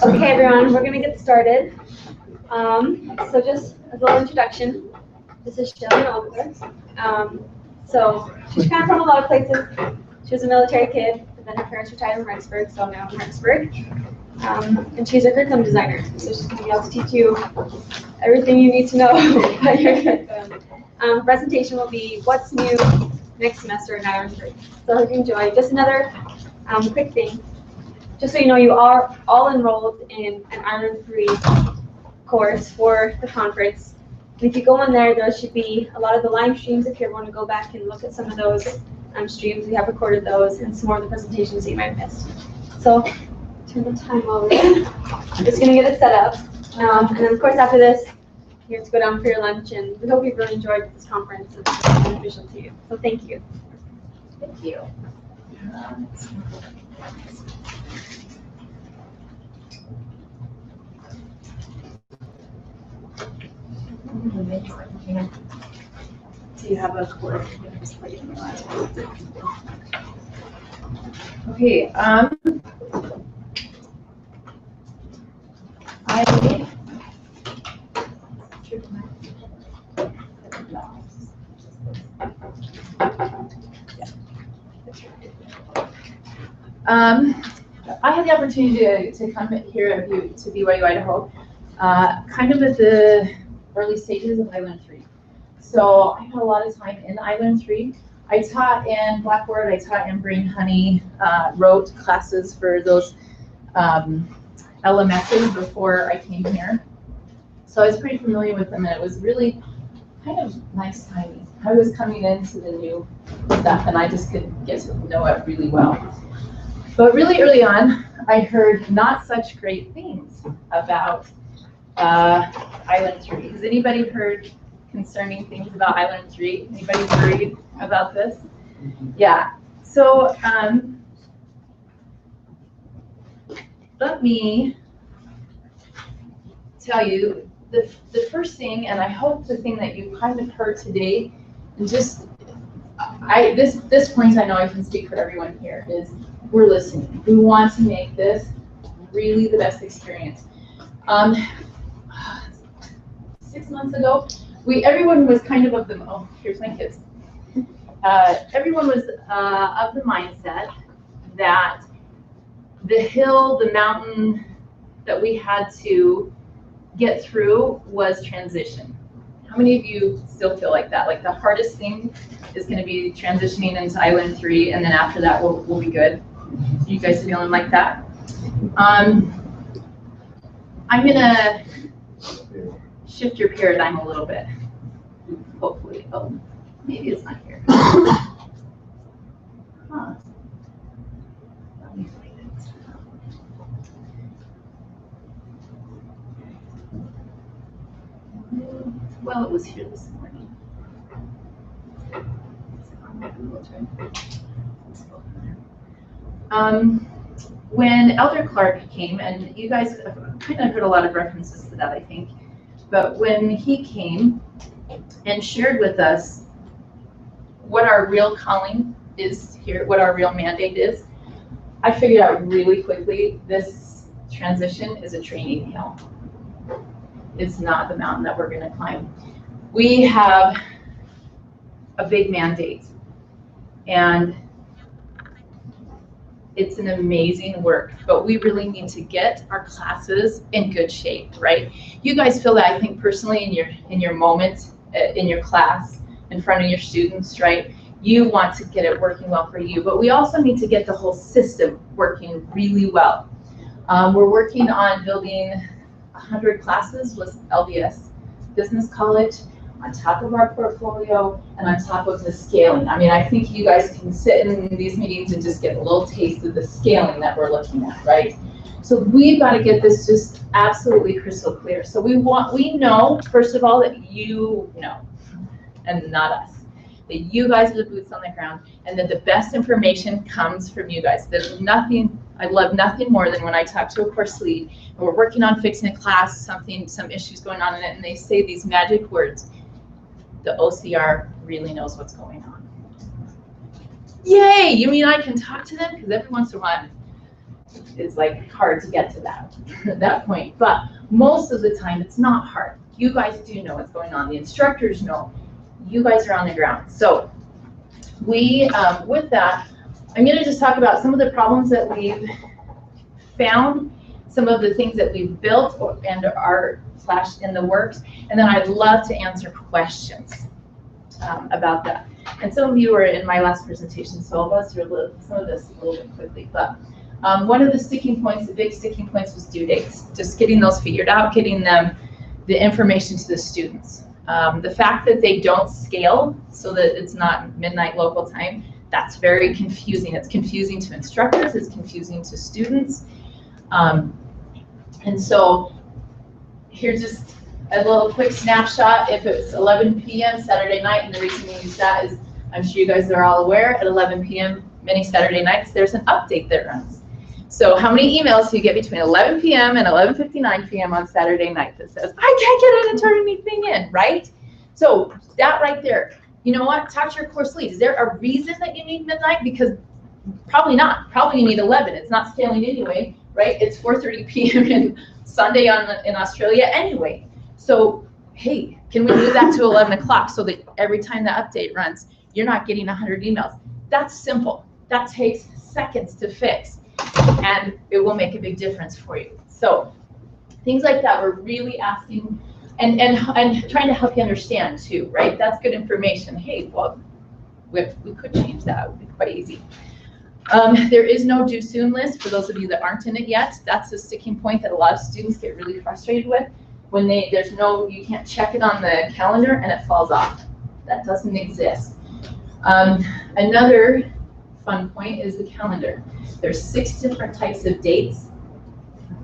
Okay, everyone, we're going to get started. So just as a little introduction, this is Shelly Ockler. So she's kind of from a lot of places. She was a military kid, but then her parents retired from Rexburg, so I'm now in Rexburg. And she's a curriculum designer, so she's going to be able to teach you everything you need to know about your curriculum. Presentation will be what's new next semester in Island 3. So I hope you enjoy. Just another quick thing. Just so you know, you are all enrolled in an Island 3 course for the conference. And if you go on there should be a lot of the live streams if you want to go back and look at some of those streams. We have recorded those and some more of the presentations that you might have missed. So turn the time over. I'm just going to get it set up. And then, of course, after this, you have to go down for your lunch. And we hope you've really enjoyed this conference. It's beneficial to you. So thank you. Thank you. Do you have a cord? Okay. I had the opportunity to come here to BYU-Idaho, kind of at the early stages of Island 3. So I had a lot of time in Island 3. I taught in Blackboard, I taught in Brain Honey, wrote classes for those LMSs before I came here. So I was pretty familiar with them, and it was really kind of nice timing. I was coming into the new stuff, and I just could get to know it really well. But really early on, I heard not such great things about Island 3. Has anybody heard concerning things about Island 3? Anybody worried about this? Yeah. So let me tell you the first thing, and I hope the thing that you kind of heard today, and just this point I know I can speak for everyone here, is we're listening. We want to make this really the best experience. 6 months ago, everyone was kind of the, oh, here's my kids. Everyone was of the mindset that the hill, the mountain that we had to get through was transition. How many of you still feel like that? Like the hardest thing is going to be transitioning into Island 3, and then after that we'll be good. You guys feeling like that? I'm gonna shift your paradigm a little bit. Hopefully. Oh, maybe it's not here. Huh. Let me find it. Well, it was here this morning. When Elder Clark came, and you guys kind of heard a lot of references to that, I think, but when he came and shared with us what our real calling is here, what our real mandate is, I figured out really quickly this transition is a training hill. It's not the mountain that we're going to climb. We have a big mandate, and it's an amazing work, but we really need to get our classes in good shape, right? You guys feel that, I think, personally in your moment, in your class, in front of your students, right? You want to get it working well for you, but we also need to get the whole system working really well. We're working on building 100 classes with LDS Business College on top of our portfolio and on top of the scaling. I mean, I think you guys can sit in these meetings and just get a little taste of the scaling that we're looking at, right? So we've got to get this just absolutely crystal clear. So we know, first of all, that you know, and not us, that you guys are the boots on the ground, and that the best information comes from you guys. There's nothing, I love nothing more than when I talk to a course lead and we're working on fixing a class, some issues going on in it, and they say these magic words. The OCR really knows what's going on. Yay! You mean I can talk to them? Because every once in a while, is like hard to get to that point. But most of the time, it's not hard. You guys do know what's going on. The instructors know. You guys are on the ground. So we, with that, I'm going to just talk about some of the problems that we've found, some of the things that we've built and are / in the works, and then I'd love to answer questions about that. And some of you were in my last presentation, so I'll go through some of this a little bit quickly. But one of the sticking points, the big sticking points, was due dates. Just getting those figured out, getting them the information to the students. The fact that they don't scale so that it's not midnight local time, that's very confusing. It's confusing to instructors, it's confusing to students. And so here's just a little quick snapshot. If it's 11 p.m. Saturday night, and the reason we use that is, I'm sure you guys are all aware, at 11 p.m. many Saturday nights, there's an update that runs. So how many emails do you get between 11 p.m. and 11:59 p.m. on Saturday night that says, I can't get an turn anything in, right? So that right there, you know what? Talk to your course lead. Is there a reason that you need midnight? Because probably not. Probably you need 11. It's not scaling anyway, right? It's 4:30 p.m. in Sunday in Australia anyway. So, hey, can we move that to 11 o'clock so that every time the update runs, you're not getting 100 emails? That's simple. That takes seconds to fix, and it will make a big difference for you. So things like that, we're really asking and trying to help you understand too, right? That's good information. Hey, well, we could change that. It would be quite easy. There is no due soon list for those of you that aren't in it yet. That's a sticking point that a lot of students get really frustrated with. When you can't check it on the calendar and it falls off. That doesn't exist. Another fun point is the calendar. There's 6 different types of dates.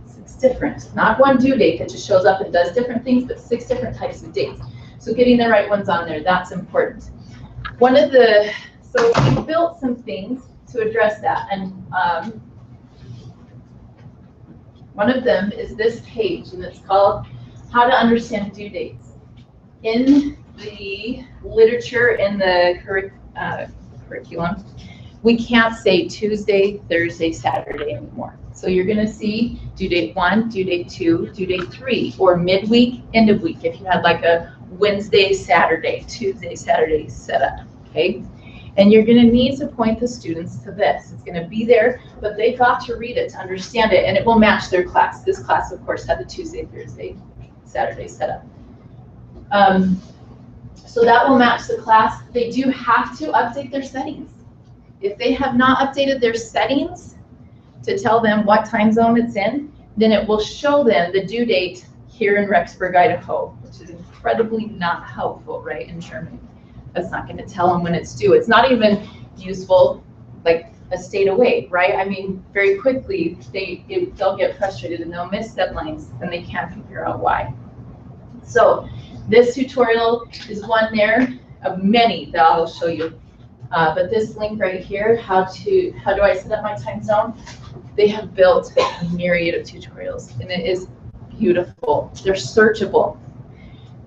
6 different, not one due date that just shows up and does different things, but 6 different types of dates. So getting the right ones on there, that's important. So we built some things to address that, and one of them is this page, and it's called How to Understand Due Dates. In the literature, in the curriculum, we can't say Tuesday, Thursday, Saturday anymore. So you're going to see due date 1, due date 2, due date 3, or midweek, end of week, if you had like a Wednesday, Saturday, Tuesday, Saturday setup, okay? And you're going to need to point the students to this. It's going to be there, but they've got to read it to understand it, and it will match their class. This class, of course, had the Tuesday, Thursday, Saturday setup. So that will match the class. They do have to update their settings. If they have not updated their settings to tell them what time zone it's in, then it will show them the due date here in Rexburg, Idaho, which is incredibly not helpful, right, in Germany. That's not going to tell them when it's due. It's not even useful like a state away, right? I mean, very quickly, they'll get frustrated and they'll miss deadlines and they can't figure out why. So this tutorial is one there of many that I'll show you. But this link right here, how do I set up my time zone? They have built a myriad of tutorials, and it is beautiful. They're searchable.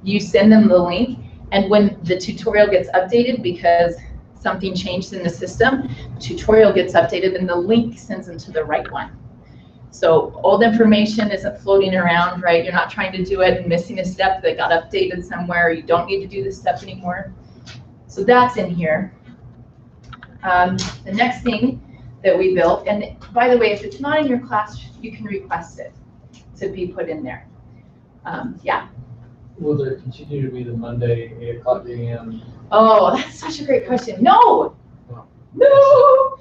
You send them the link, and when the tutorial gets updated because something changed in the system, the tutorial gets updated and the link sends them to the right one. So old information isn't floating around, right? You're not trying to do it and missing a step that got updated somewhere. You don't need to do this step anymore. So that's in here. The next thing that we built, and by the way, if it's not in your class, you can request it to be put in there. Yeah. Will there continue to be the Monday 8 o'clock a.m.? Oh, that's such a great question. No. No.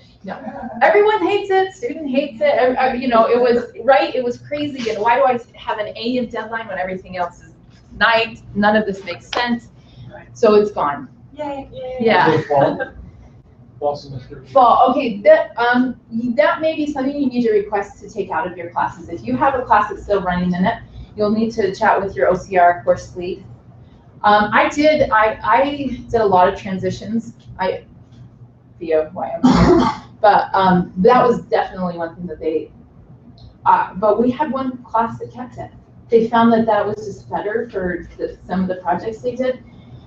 Everyone hates it. Student hates it. You know, it was right. It was crazy. And why do I have an AM deadline when everything else is night? None of this makes sense. So it's gone. Yay. Yeah. Fall semester. Fall. Okay. That may be something you need to request to take out of your classes. If you have a class that's still running in it, you'll need to chat with your OCR course lead. I did a lot of transitions. Via why I'm here. But that was definitely one thing that they, but we had one class that kept it. They found that was just better for some of the projects they did.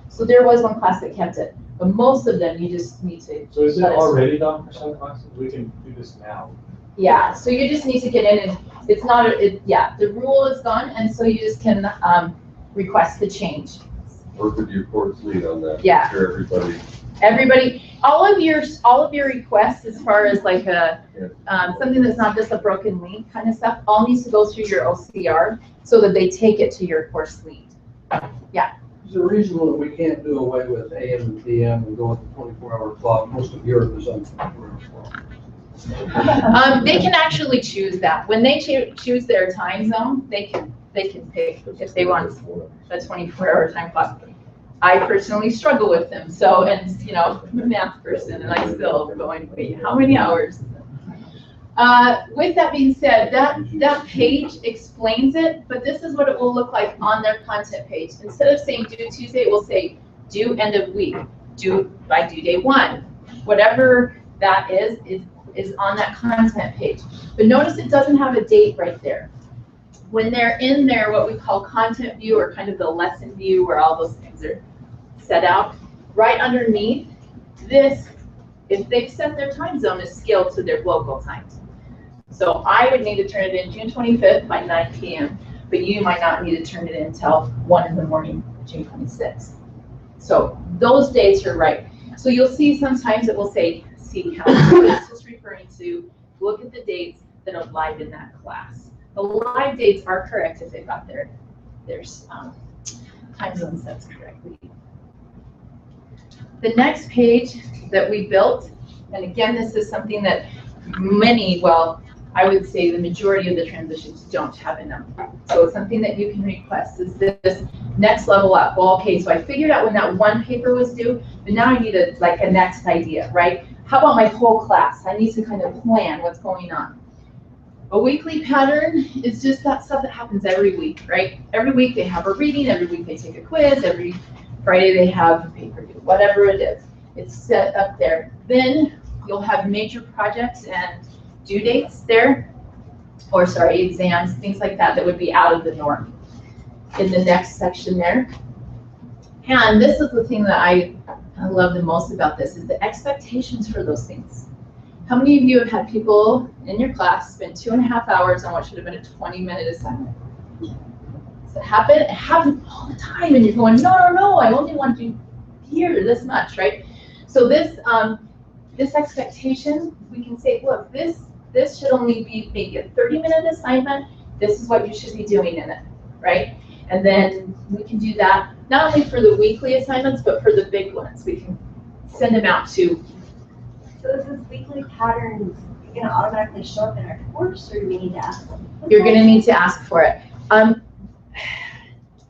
So there was one class that kept it, but most of them you just need to. So is it already done for some classes? We can do this now. Yeah, so you just need to get in and it's not, the rule is gone and so you just can request the change. Work with your course lead on that. Yeah. Sure, Everybody, all of your requests as far as like something that's not just a broken link kind of stuff, all needs to go through your OCR so that they take it to your course lead. Yeah. There's a reason that we can't do away with AM and PM and go with the 24-hour clock. Most of Europe is on 24-hour clock. They can actually choose that. When they choose their time zone, they can pick if they want a 24-hour time clock. I personally struggle with them. So, and you know, I'm a math person and I still going, wait, how many hours? With that being said, that page explains it, but this is what it will look like on their content page. Instead of saying due Tuesday, it will say due end of week, due by due day 1. Whatever that is on that content page. But notice it doesn't have a date right there. When they're in there, what we call content view or kind of the lesson view where all those things are set out, right underneath this, if they've set their time zone, is scaled to their local times. So I would need to turn it in June 25th by 9 p.m., but you might not need to turn it in until 1 in the morning, June 26th. So those dates are right. So you'll see sometimes it will say seat count. This is referring to look at the dates that are live in that class. The live dates are correct if they've got their time zone sets correctly. The next page that we built, and again, this is something that many, well, I would say the majority of the transitions don't have in them. So it's something that you can request is this next level up. Well, okay, so I figured out when that one paper was due, but now I need a next idea, right? How about my whole class? I need to kind of plan what's going on. A weekly pattern is just that stuff that happens every week, right? Every week they have a reading, every week they take a quiz, every Friday they have a paper due, whatever it is. It's set up there. Then you'll have major projects and due dates there, or sorry, exams, things like that would be out of the norm in the next section there. And this is the thing that I love the most about this is the expectations for those things. How many of you have had people in your class spend 2.5 hours on what should have been a 20-minute assignment? Does it happen? It happens all the time, and you're going, no, I only want to do here this much, right? So this this expectation, we can say, look, this should only be maybe a 30-minute assignment. This is what you should be doing in it, right? And then we can do that not only for the weekly assignments, but for the big ones. We can send them out to. So is this weekly pattern going to automatically show up in our course, or do we need to ask them? You're going to need to ask for it. Let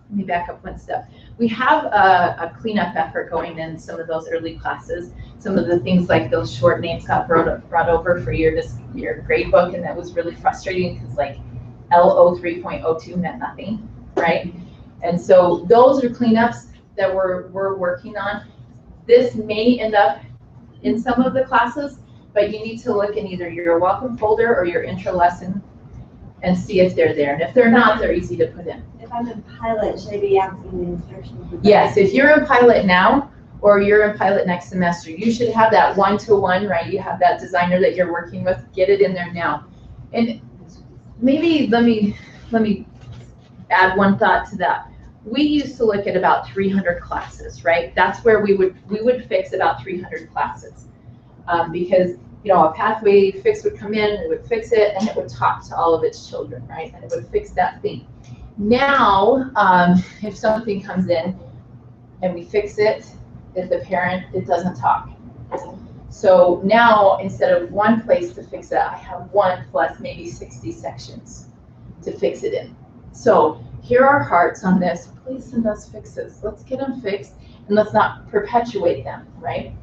me back up one step. We have a cleanup effort going in some of those early classes. Some of the things like those short names got brought over for your grade book, and that was really frustrating because like LO 3.02 meant nothing, right? And so those are cleanups that we're working on. This may end up in some of the classes, but you need to look in either your welcome folder or your intro lesson and see if they're there. And if they're not, they're easy to put in. If I'm in pilot, should I be asking the instructions? Yes, if you're in pilot now or you're in pilot next semester, you should have that one-to-one, right? You have that designer that you're working with, get it in there now. And maybe let me add one thought to that. We used to look at about 300 classes, right? That's where we would fix about 300 classes because a pathway fix would come in, it would fix it, and it would talk to all of its children, right? And it would fix that thing. Now, if something comes in and we fix it, as the parent, it doesn't talk. So now, instead of one place to fix it, I have one plus maybe 60 sections to fix it in. So here are hearts on this. Please send us fixes. Let's get them fixed, and let's not perpetuate them, right?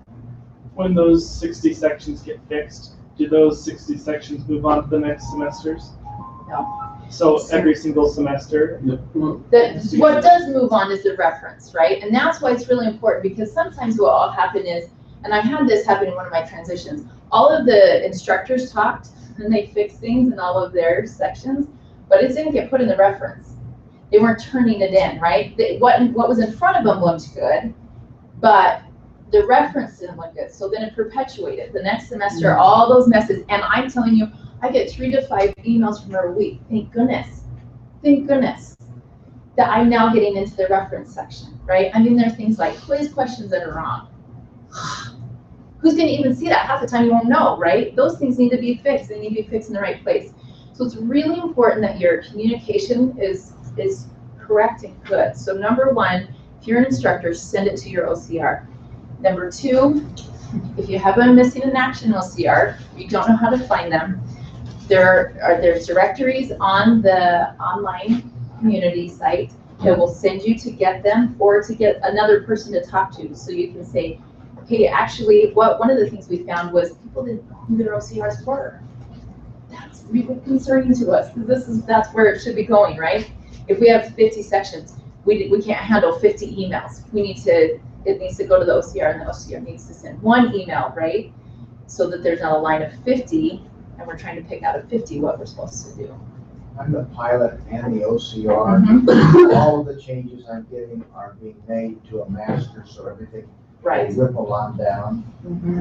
When those 60 sections get fixed, do those 60 sections move on to the next semesters? No. So every single semester? What does move on is the reference, right? And that's why it's really important, because sometimes what will happen is, and I had this happen in one of my transitions, all of the instructors talked and they fixed things in all of their sections, but it didn't get put in the reference. They weren't turning it in, right? What was in front of them looked good, but the reference didn't look good. So then it perpetuated. The next semester, all those messes, and I'm telling you, I get 3 to 5 emails from her a week. Thank goodness. Thank goodness that I'm now getting into the reference section, right? I mean, there are things like quiz questions that are wrong. Who's going to even see that? Half the time you won't know, right? Those things need to be fixed. They need to be fixed in the right place. So it's really important that your communication is correct and good. So number 1, if you're an instructor, send it to your OCR. Number 2, if you have a missing in action OCR, you don't know how to find them, there's directories on the online community site that will send you to get them or to get another person to talk to. So you can say, hey, actually, one of the things we found was people didn't know who their OCRs were. That's really concerning to us, because that's where it should be going, right? If we have 50 sections, we can't handle 50 emails. It needs to go to the OCR, and the OCR needs to send 1 email, right? So that there's not a line of 50, and we're trying to pick out of 50 what we're supposed to do. I'm the pilot and the OCR. All of the changes I'm getting are being made to a master, so everything Right. will ripple on down.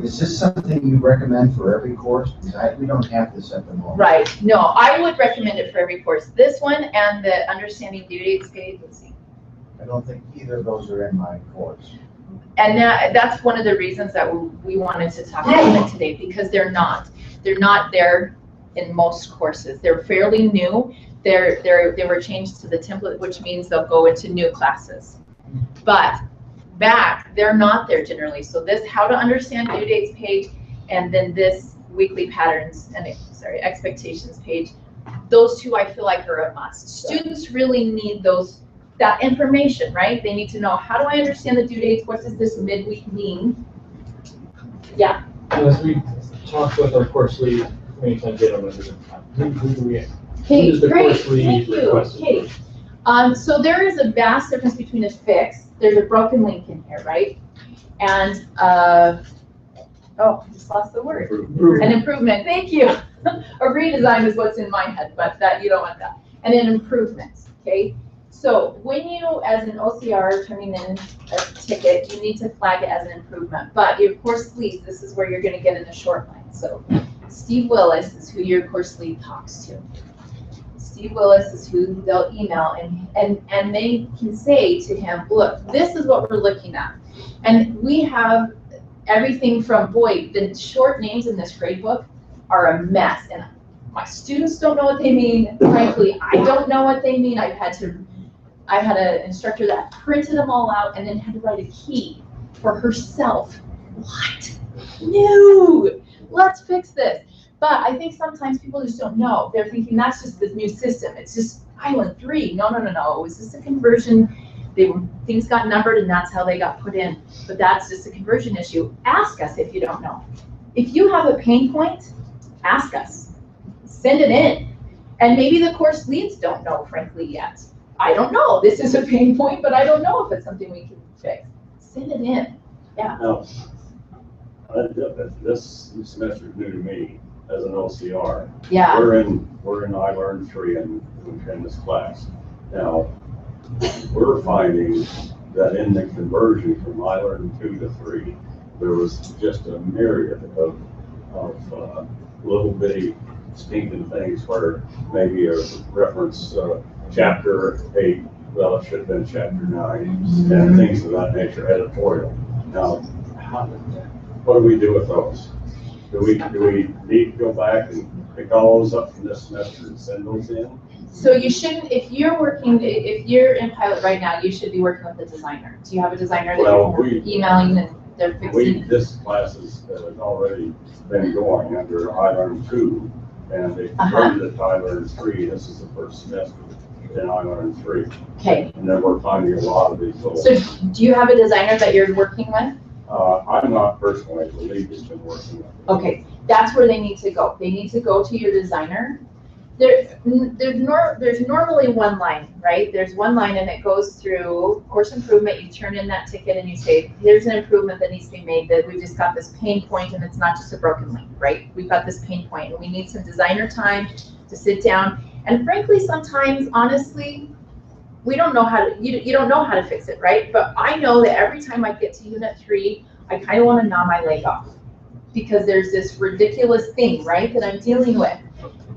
Is this something you recommend for every course? Because we don't have this at the moment. Right. No, I would recommend it for every course. This one and the understanding due dates page. Let's see. I don't think either of those are in my course. And that's one of the reasons that we wanted to talk about it today, because they're not there in most courses. They're fairly new. They were changed to the template, which means they'll go into new classes. But they're not there generally. So this how to understand due dates page, and then this weekly patterns and expectations page, those 2 I feel like are a must. Students really need that information, right? They need to know, how do I understand the due dates? What does this midweek mean? Yeah. As we talked with our course lead, many times they don't understand. Who do we? Okay, Who does the great. course lead Thank you, request? Katie. So there is a vast difference between a fix. There's a broken link in here, right? And I just lost the word. An improvement. Thank you. A redesign is what's in my head, but that you don't want that. And an improvement. Okay. So when you, as an OCR, turning in a ticket, you need to flag it as an improvement. But your course lead, this is where you're going to get in a short line. So Steve Willis is who your course lead talks to. Steve Willis is who they'll email, and they can say to him, look, this is what we're looking at. And we have everything from, the short names in this grade book are a mess. And my students don't know what they mean. Frankly, I don't know what they mean. I had an instructor that printed them all out and then had to write a key for herself. What? No, let's fix this. But I think sometimes people just don't know. They're thinking that's just the new system. It's just Island 3. No. It was just a conversion. Things got numbered and that's how they got put in. But that's just a conversion issue. Ask us if you don't know. If you have a pain point, ask us. Send it in. And maybe the course leads don't know, frankly, yet. I don't know. This is a pain point, but I don't know if it's something we can fix. Send it in. Yeah. Now, this semester is new to me as an OCR. Yeah. We're in I Learn 3 in this class. Now, we're finding that in the conversion from I Learn 2 to 3, there was just a myriad of little bitty stinking things where maybe a reference chapter 8, well, it should have been chapter 9, and things of that nature, editorial. Now, what do we do with those? Do we need to go back and pick all those up from this semester and send those in? So you shouldn't, if you're in pilot right now, you should be working with a designer. Do you have a designer that you're emailing and they're fixing? This class has already been going under I Learn 2, and they converted it to I Learn 3. This is the first semester in I Learn 3. Okay. And then we're finding a lot of these little. So do you have a designer that you're working with? I'm not personally, the league has been working with it. Okay, that's where they need to go. They need to go to your designer. There's normally one line, right? There's one line and it goes through course improvement. You turn in that ticket and you say, here's an improvement that needs to be made, that we just got this pain point and it's not just a broken link, right? We've got this pain point and we need some designer time to sit down. And frankly, sometimes, honestly, we don't know how to, you don't know how to fix it, right? But I know that every time I get to Unit 3, I kind of want to gnaw my leg off because there's this ridiculous thing, right, that I'm dealing with.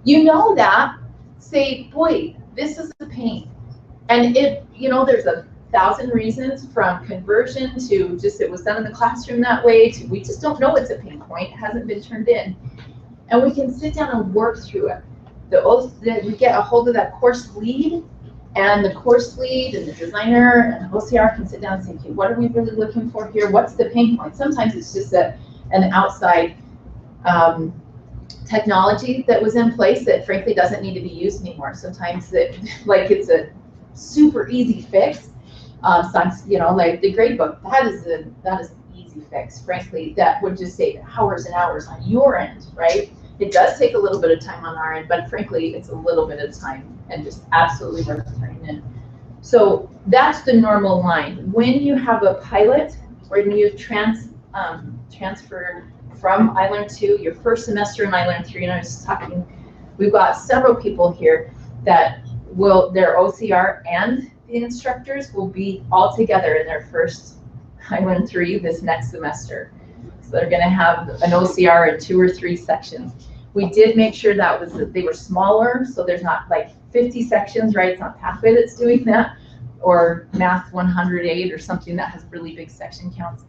you know that, say, boy, this is a pain. And there's 1,000 reasons, from conversion to just it was done in the classroom that way to we just don't know it's a pain point, it hasn't been turned in. And we can sit down and work through it. We get a hold of that course lead, and the course lead and the designer and the OCR can sit down and say, okay, what are we really looking for here? What's the pain point? Sometimes it's just an outside technology that was in place that frankly doesn't need to be used anymore. Sometimes it's a super easy fix. Like the grade book, that is an easy fix, frankly, that would just save hours and hours on your end, right? It does take a little bit of time on our end, but frankly, it's a little bit of time and just absolutely worth turning in. So that's the normal line. When you have a pilot, when you've transferred from iLearn 2, your first semester in iLearn 3, and I was talking, we've got several people here that their OCR and the instructors will be all together in their first iLearn 3 this next semester. So they're going to have an OCR in 2 or 3 sections. We did make sure that they were smaller, so there's not like 50 sections, right? It's not Pathway that's doing that, or Math 108 or something that has really big section counts.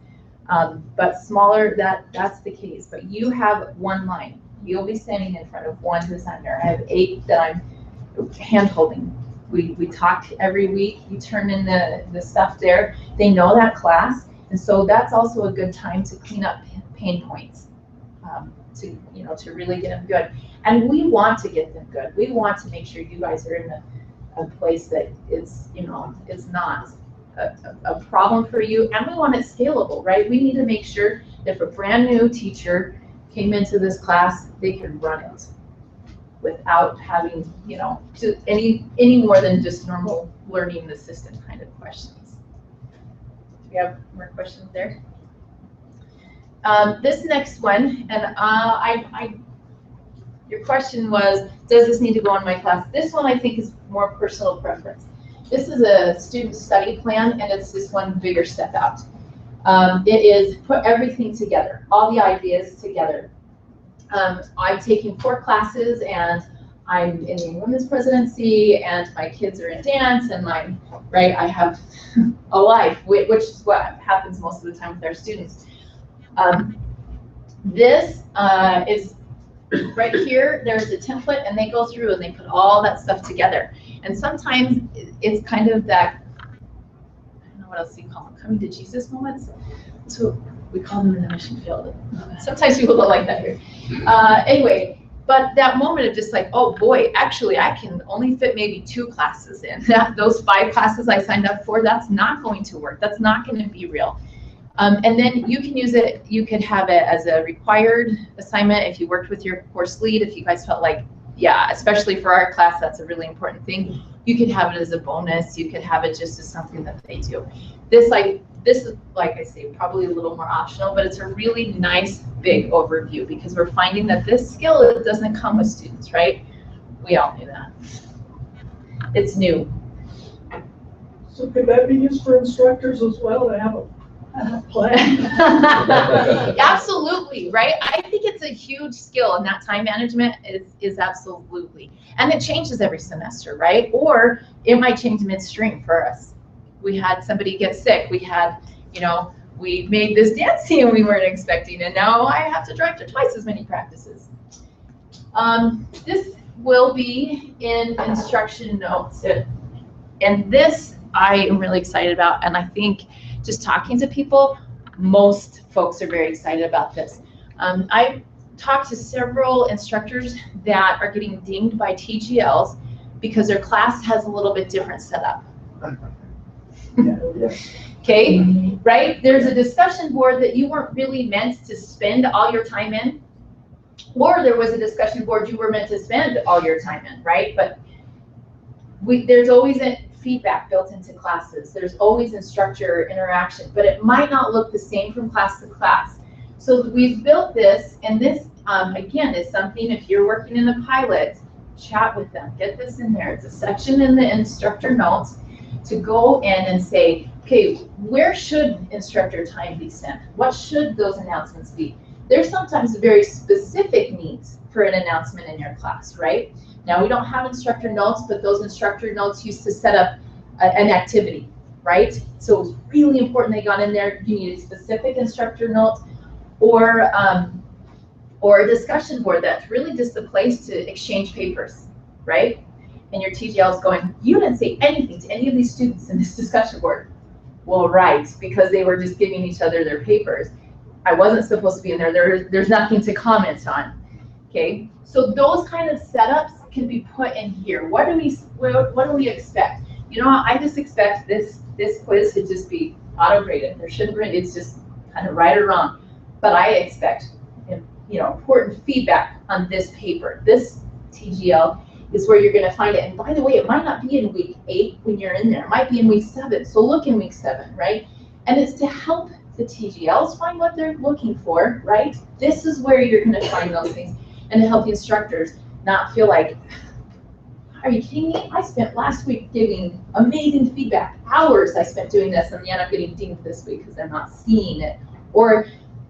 But smaller, that's the case. But you have one line. You'll be standing in front of one designer. I have 8 that I'm hand holding. We talk every week. You turn in the stuff there. They know that class, and so that's also a good time to clean up pain points, to really get them good. And we want to get them good. We want to make sure you guys are in a place that it's not a problem for you, and we want it scalable, right? We need to make sure that if a brand new teacher came into this class, they could run it without having, any more than just normal learning the system kind of questions. Do we have more questions there? This next one, and your question was, does this need to go in my class? This one I think is more personal preference. This is a student study plan, and it's just one bigger step out. It is put everything together, all the ideas together. I'm taking 4 classes, and I'm in the women's presidency, and my kids are in dance, and I have a life, which is what happens most of the time with our students. This is right here. There's a template, and they go through and they put all that stuff together. And sometimes it's kind of that, I don't know what else you call them, coming to Jesus moments. So we call them in the mission field. Sometimes people don't like that here. Anyway, but that moment of just like, oh boy, actually I can only fit maybe 2 classes in. Those 5 classes I signed up for, that's not going to work. That's not going to be real. And then you can use it, you could have it as a required assignment if you worked with your course lead, if you guys felt like, yeah, especially for our class, that's a really important thing. You could have it as a bonus, you could have it just as something that they do. This is, like I say, probably a little more optional, but it's a really nice big overview because we're finding that this skill, it doesn't come with students, right? We all knew that. It's new. So could that be used for instructors as well to have a plan? Absolutely, right? I think it's a huge skill, and that time management is absolutely. And it changes every semester, right? Or it might change midstream for us. We had somebody get sick. We had, we made this dance team we weren't expecting, and now I have to drive to twice as many practices. This will be in instruction notes. And this I am really excited about, and I think just talking to people, most folks are very excited about this. I've talked to several instructors that are getting dinged by TGLs because their class has a little bit different setup. Okay, right? There's a discussion board that you weren't really meant to spend all your time in, or there was a discussion board you were meant to spend all your time in, right? But there's always feedback built into classes. There's always instructor interaction, but it might not look the same from class to class. So we've built this, and this, again, is something, if you're working in a pilot, chat with them, get this in there. It's a section in the instructor notes to go in and say, okay, where should instructor time be sent? What should those announcements be? There's sometimes very specific needs for an announcement in your class, right? Now, we don't have instructor notes, but those instructor notes used to set up an activity, right? So it was really important they got in there. You needed specific instructor notes or a discussion board that's really just a place to exchange papers, right? And your TGL is going, you didn't say anything to any of these students in this discussion board. Well, right, because they were just giving each other their papers. I wasn't supposed to be in there. There's nothing to comment on, okay? So those kind of setups can be put in here. What do we expect? You know, I just expect this quiz to just be auto-graded. There shouldn't be, it's just kind of right or wrong. But I expect, you know, important feedback on this paper. This TGL is where you're going to find it. And by the way, it might not be in week 8 when you're in there. It might be in week 7. So look in week 7, right? And it's to help the TGLs find what they're looking for, right? This is where you're going to find those things, and to help the instructors not feel like, are you kidding me? I spent last week giving amazing feedback. Hours I spent doing this, and yet I'm getting dinged this week because they're not seeing it. Or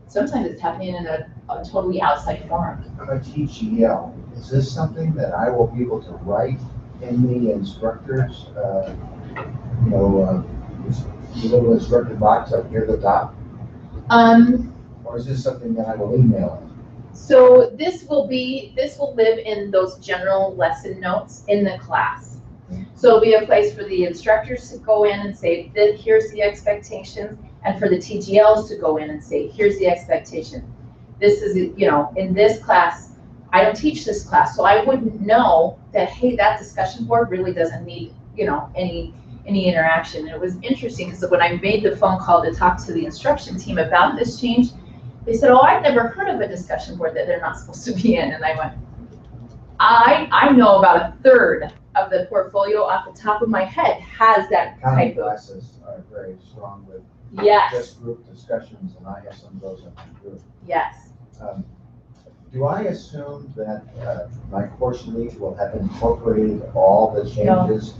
sometimes it's happening in a totally outside forum. On a TGL, is this something that I will be able to write in the instructors, the little instructor box up here at the top? Or is this something that I will email in? So this will live in those general lesson notes in the class. So it'll be a place for the instructors to go in and say, here's the expectations, and for the TGLs to go in and say, here's the expectation. This is, in this class, I don't teach this class, so I wouldn't know that, hey, that discussion board really doesn't need, any interaction. And it was interesting because when I made the phone call to talk to the instruction team about this change, they said, oh, I've never heard of a discussion board that they're not supposed to be in. And I went, I know about 1/3 of the portfolio off the top of my head has that Counting type of. classes are very strong with Yes. just group discussions, and I have some of those in my group. Yes. Do I assume that my course lead will have incorporated all the changes?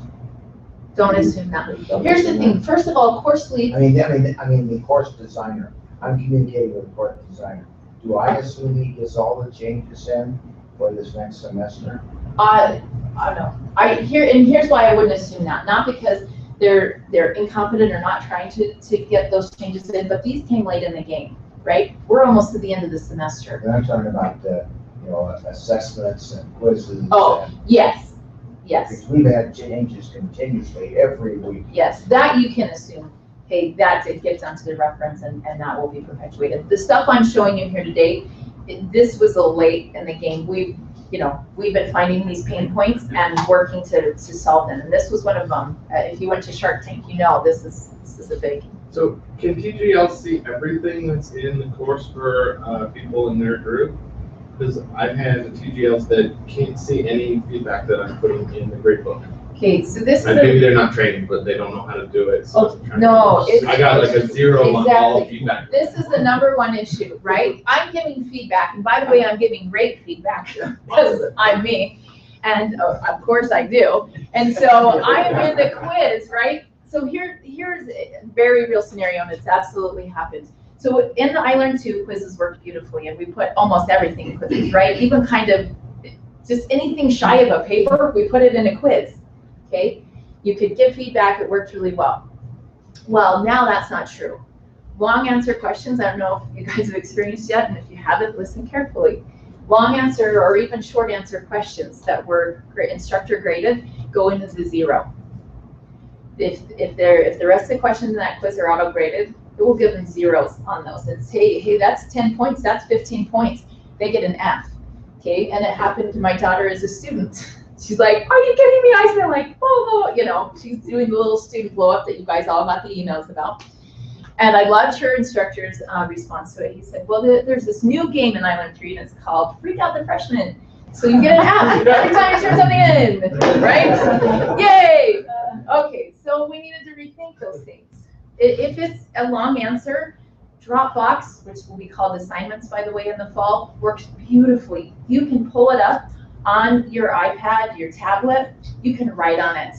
Don't assume that. Don't Here's the assume thing. that? First of all, course lead. I mean, the course designer. I'm communicating with the course designer. Do I assume he gets all the changes in for this next semester? I don't know. Here's why I wouldn't assume that. Not because they're incompetent or not trying to get those changes in, but these came late in the game, right? We're almost to the end of the semester. And I'm talking about assessments and quizzes. Oh, and, yes. because we've had changes continuously every week. Yes, that you can assume. Hey, that did get done to the reference, and that will be perpetuated. The stuff I'm showing you here today, this was a late in the game. We've been finding these pain points and working to solve them. And this was one of them. If you went to Shark Tank, this is a big. So can TGL see everything that's in the course for people in their group? Because I've had the TGLs that can't see any feedback that I'm putting in the grade book. Okay, so this is And maybe they're not trained, but they don't know how to do it. So I'm trying no, I got like a 0 on all feedback. This is the number one issue, right? I'm giving feedback, and by the way, I'm giving great feedback because I'm me, and of course I do. And so I'm in the quiz, right? So here's a very real scenario, and it's absolutely happened. So in the I Learned Too, quizzes work beautifully, and we put almost everything in quizzes, right? Even kind of just anything shy of a paper, we put it in a quiz. Okay, you could give feedback, it worked really well. Well, now that's not true. Long answer questions, I don't know if you guys have experienced yet, and if you haven't, listen carefully. Long answer or even short answer questions that were instructor graded go into the 0. If the rest of the questions in that quiz are auto graded, it will give them 0s on those. And say, hey, that's 10 points, that's 15 points. They get an F. Okay, and it happened to my daughter as a student. She's like, are you kidding me? I feel like, oh, she's doing the little student blow up that you guys all got the emails about. And I loved her instructor's response to it. He said, well, there's this new game in I Learned 3, and it's called Freak Out the Freshman. So you get an F every time you turn something in, right? Yay! Okay, so we needed to rethink those things. If it's a long answer, Dropbox, which will be called assignments, by the way, in the fall, works beautifully. You can pull it up on your iPad, your tablet, you can write on it.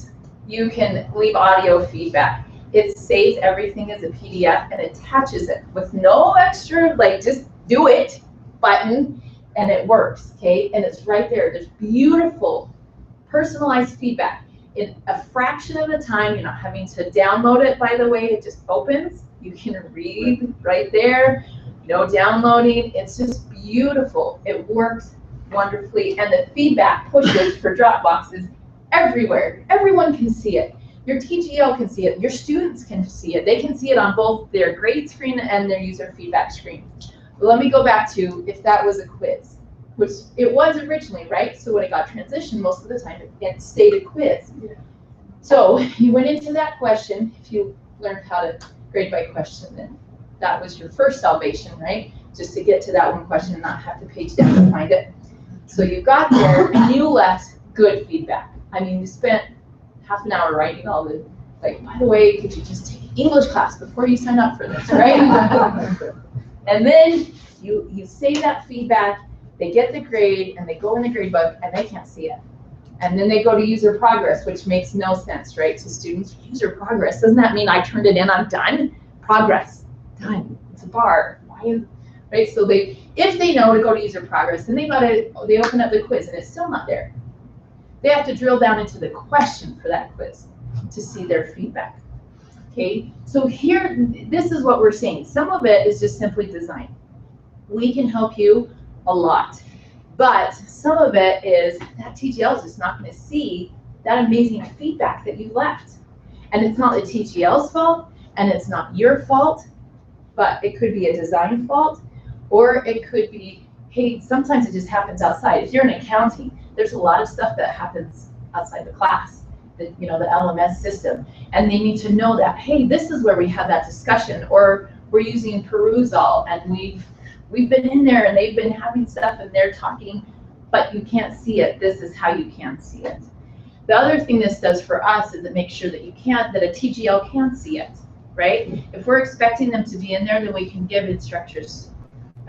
You can leave audio feedback. It saves everything as a PDF and attaches it with no extra, just do it, button and it works, okay? And it's right there. There's beautiful personalized feedback. In a fraction of the time, you're not having to download it, by the way, it just opens. You can read right there, no downloading. It's just beautiful. It works wonderfully. And the feedback pushes for Dropbox is everywhere. Everyone can see it. Your TGL can see it. Your students can see it. They can see it on both their grade screen and their user feedback screen. But let me go back to if that was a quiz, which it was originally, right? So when it got transitioned, most of the time it stayed a quiz. So you went into that question. If you learned how to grade by question, then that was your first salvation, right? Just to get to that one question and not have to page down to find it. So you got there and you left good feedback. I mean, you spent half an hour writing all the, like, by the way, could you just take English class before you sign up for this, right? And then you say that feedback, they get the grade, and they go in the grade book, and they can't see it. And then they go to user progress, which makes no sense, right? So students, user progress, doesn't that mean I turned it in, I'm done? Progress, done, it's a bar. Why is, right? So if they know to go to user progress, then they open up the quiz, and it's still not there. They have to drill down into the question for that quiz to see their feedback. Okay, so here, this is what we're seeing. Some of it is just simply design. We can help you a lot, but some of it is that TGL is just not going to see that amazing feedback that you left. And it's not the TGL's fault, and it's not your fault, but it could be a design fault, or it could be, hey, sometimes it just happens outside. If you're in accounting, there's a lot of stuff that happens outside the class, the LMS system, and they need to know that, hey, this is where we had that discussion, or we're using Perusall, and we've been in there, and they've been having stuff, and they're talking, but you can't see it. This is how you can see it. The other thing this does for us is it makes sure that that a TGL can see it, right? If we're expecting them to be in there, then we can give instructors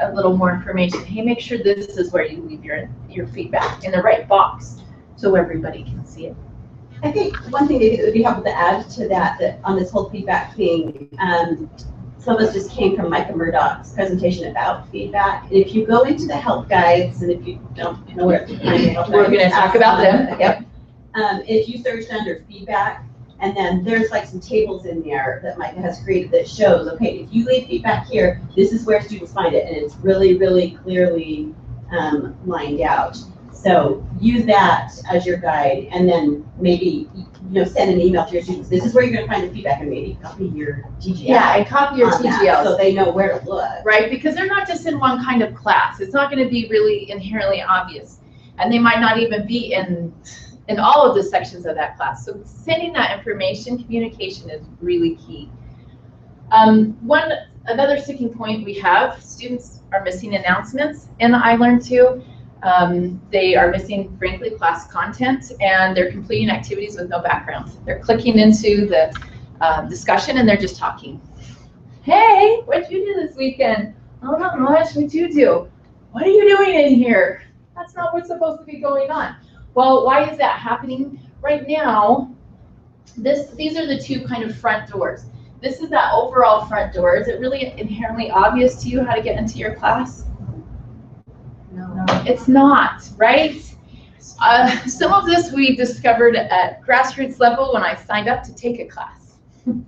a little more information. Hey, make sure this is where you leave your feedback in the right box so everybody can see it. I think one thing that would be helpful to add to that on this whole feedback thing, some of us just came from Micah Murdoch's presentation about feedback. And if you go into the help guides, and if you don't know where to find the help guides, we're going to talk about them. Yep. If you searched under feedback, and then there's like some tables in there that Micah has created that shows, okay, if you leave feedback here, this is where students find it, and it's really, really clearly lined out. So use that as your guide, and then maybe send an email to your students. This is where you're going to find the feedback, and maybe copy your TGL. Yeah, and copy your TGL so they know where to look. Right, because they're not just in one kind of class. It's not going to be really inherently obvious, and they might not even be in all of the sections of that class. So sending that information, communication is really key. Another sticking point we have, students are missing announcements in the iLearn 2. They are missing, frankly, class content, and they're completing activities with no background. They're clicking into the discussion, and they're just talking. Hey, what'd you do this weekend? Oh, not much. What'd you do? What are you doing in here? That's not what's supposed to be going on. Well, why is that happening? Right now, these are the two kind of front doors. This is that overall front door. Is it really inherently obvious to you how to get into your class? No, it's not, right? Some of this we discovered at grassroots level when I signed up to take a class. And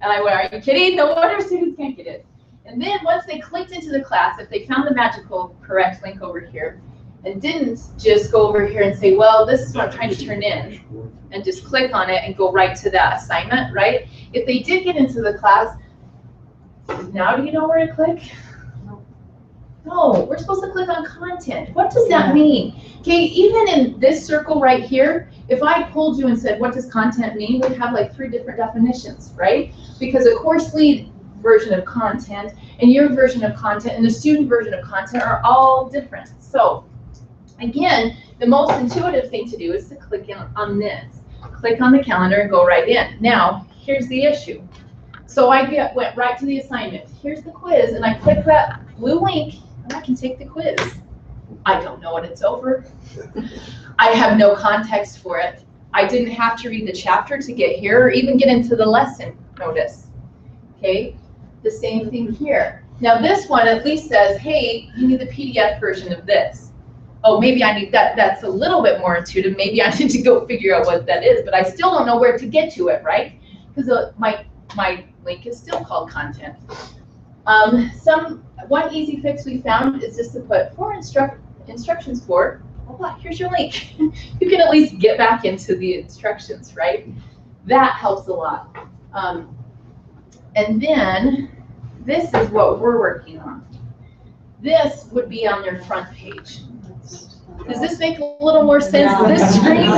I went, are you kidding? No wonder students can't get it. And then once they clicked into the class, if they found the magical correct link over here, and didn't just go over here and say, well, this is what I'm trying to turn in, and just click on it and go right to that assignment, right? If they did get into the class, now do you know where to click? No, we're supposed to click on content. What does that mean? Okay, even in this circle right here, if I pulled you and said, what does content mean? We'd have like 3 different definitions, right? Because a course lead version of content and your version of content and the student version of content are all different. So again, the most intuitive thing to do is to click in on this. Click on the calendar and go right in. Now, here's the issue. So I went right to the assignment. Here's the quiz, and I click that blue link, and I can take the quiz. I don't know what it's over. I have no context for it. I didn't have to read the chapter to get here or even get into the lesson notice. Okay? The same thing here. Now this one at least says, hey, you need the PDF version of this. Oh, maybe I need that. That's a little bit more intuitive. Maybe I need to go figure out what that is, but I still don't know where to get to it, right? Because my link is still called content. One easy fix we found is just to put instructions for, well, here's your link. You can at least get back into the instructions, right? That helps a lot. And then this is what we're working on. This would be on their front page. Does this make a little more sense to this screen?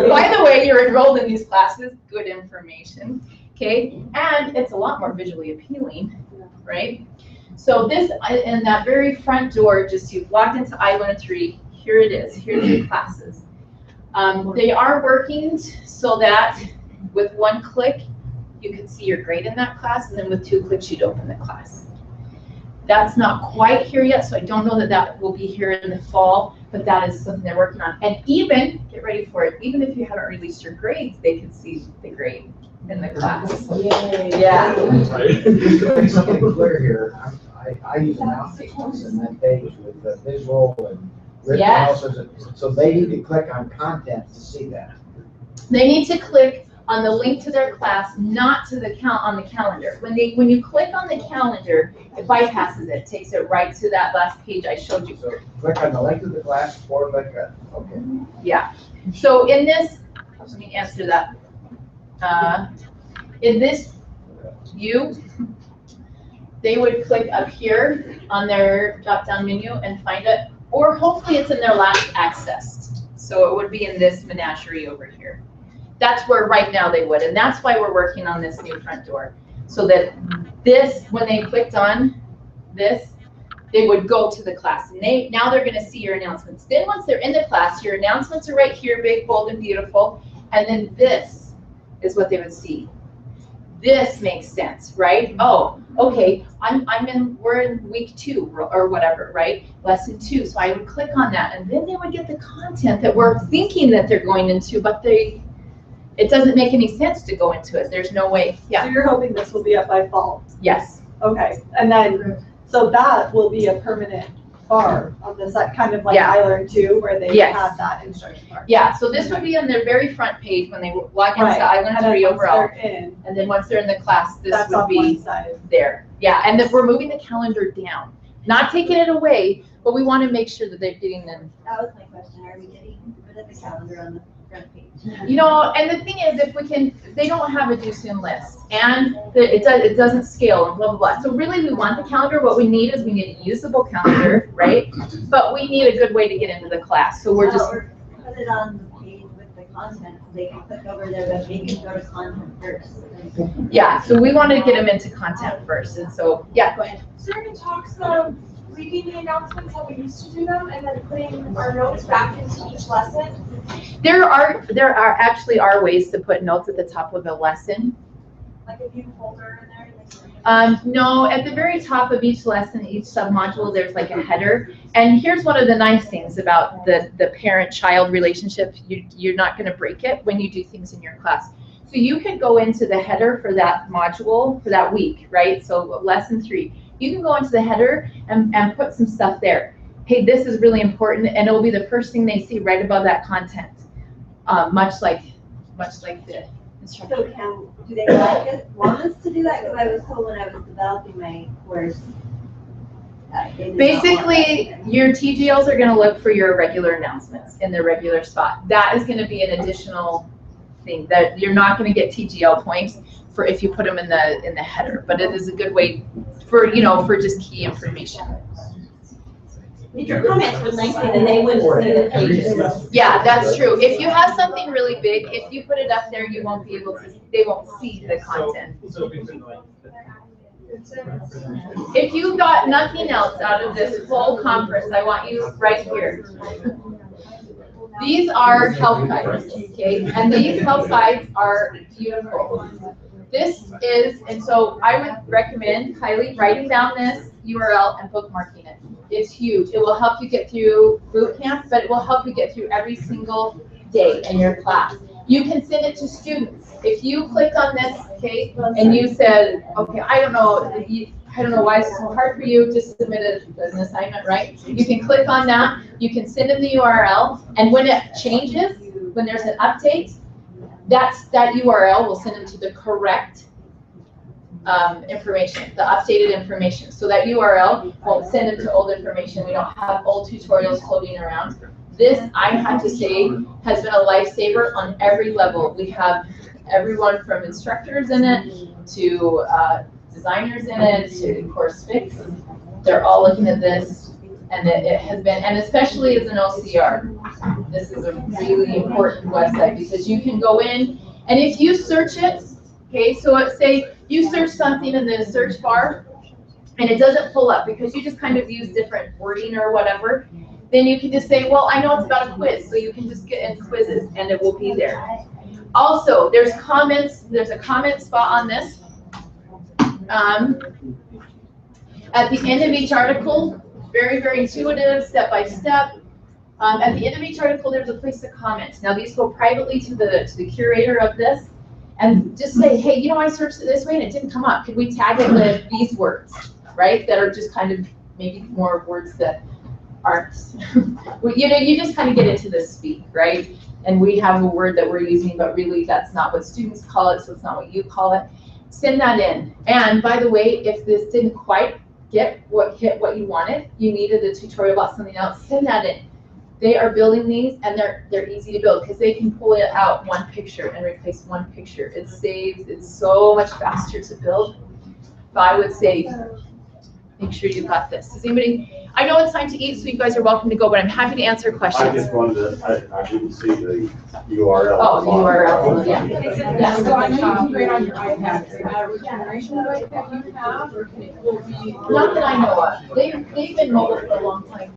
By the way, you're enrolled in these classes, good information, okay? And it's a lot more visually appealing, right? So this, in that very front door, just you've logged into iLearn3, here it is, here's your classes. They are working so that with one click, you can see your grade in that class, and then with 2 clicks, you'd open the class. That's not quite here yet, so I don't know that that will be here in the fall, but that is something they're working on. And even, get ready for it, even if you haven't released your grades, they can see the grade in the class. Yeah. Just to make something clear here, I use an output in that page with the visual and written Yes. also, so they need to click on content to see that. They need to click on the link to their class, not to the on the calendar. When you click on the calendar, it bypasses it, takes it right to that last page I showed you. So click on the link to the class or click okay. Yeah. So in this, let me answer that. In this view, they would click up here on their drop-down menu and find it, or hopefully it's in their last accessed. So it would be in this menagerie over here. That's where right now they would, and that's why we're working on this new front door. So that this, when they clicked on this, they would go to the class. And now they're gonna see your announcements. Then once they're in the class, your announcements are right here, big, bold, and beautiful. And then this is what they would see. This makes sense, right? Oh, okay, we're in week 2 or whatever, right? Lesson 2, so I would click on that, and then they would get the content that we're thinking that they're going into, but it doesn't make any sense to go into it. There's no way. So Yeah. you're hoping this will be up by fall? Yes. Okay, and then, so that will be a permanent bar on the site, kind of like Yeah. iLearn2, where they Yes. have that instruction bar. Yeah. So this would be on their very front page when they log into Right. And then iLearn3 once overall, they're in, and then once they're in the class, this that's would on be one side. there. Yeah. And then we're moving the calendar down, not taking it away, but we want to make sure that they're getting them. That was my question, are we getting rid of the calendar on the front page? You know, and the thing is, if we can, they don't have a do-soon list, and it doesn't scale, and blah, blah, blah. So really, we want the calendar. What we need is we need a usable calendar, right? But we need a good way to get into the class. So we're just. Or put it on the page with the content, so they can click over there, but they can go to content first. Yeah, so we want to get them into content first, and so, yeah, go ahead. Is there any talks of reading the announcements how we used to do them and then putting our notes back into each lesson? There actually are ways to put notes at the top of a lesson. Like a view folder in there? No, at the very top of each lesson, each submodule, there's like a header. And here's one of the nice things about the parent-child relationship. You're not going to break it when you do things in your class. So you could go into the header for that module for that week, right? So lesson 3, you can go into the header and put some stuff there. Hey, this is really important, and it'll be the first thing they see right above that content, much like the instruction. So do they want us to do that? Because I was told when I was developing my course. They did not want Basically, that. your TGLs are going to look for your regular announcements in their regular spot. That is going to be an additional thing that you're not going to get TGL points for if you put them in the header, but it is a good way for just key information. If your comments were lengthy, then they wouldn't see the pages. Yeah, that's true. If you have something really big, if you put it up there, you won't be able to. They won't see the content. So we can like. If you got nothing else out of this whole conference, I want you right here. These are help guides, okay? And these help guides are beautiful. This is, and so I would recommend highly writing down this URL and bookmarking it. It's huge. It will help you get through boot camp, but it will help you get through every single day in your class. You can send it to students. If you click on this, okay, and you said, okay, I don't know I don't know why it's so hard for you to submit it as an assignment, right? You can click on that, you can send them the URL, and when it changes, when there's an update, that URL will send them to the correct information, the updated information. So that URL won't send them to old information. We don't have old tutorials floating around. This, I have to say, has been a lifesaver on every level. We have everyone from instructors in it to designers in it to course fix. They're all looking at this, and it has been, and especially as an OCR, this is a really important website because you can go in, and if you search it, okay, so let's say you search something in the search bar, and it doesn't pull up because you just kind of use different wording or whatever, then you can just say, well, I know it's about a quiz, so you can just get in quizzes, and it will be there. Also, there's comments, there's a comment spot on this. At the end of each article, very, very intuitive, step by step. At the end of each article, there's a place to comment. Now, these go privately to the curator of this, and just say, hey, you know, I searched it this way and it didn't come up. Could we tag it with these words, right? That are just kind of maybe more words that aren't, you know, you just kind of get into this speak, right? And we have a word that we're using, but really that's not what students call it, so it's not what you call it. Send that in. And by the way, if this didn't quite hit what you wanted, you needed a tutorial about something else, send that in. They are building these, and they're easy to build because they can pull it out one picture and replace one picture. It saves, it's so much faster to build. But I would say, make sure you got this. Does anybody, I know it's time to eat, so you guys are welcome to go, but I'm happy to answer questions. I just wanted to, I didn't see the URL. Oh, the URL, yeah. Yeah, so I know you can grade on your iPad. Does it matter what generation of iPad you have, or can it will be? Not that I know of. They've been mobile for a long time.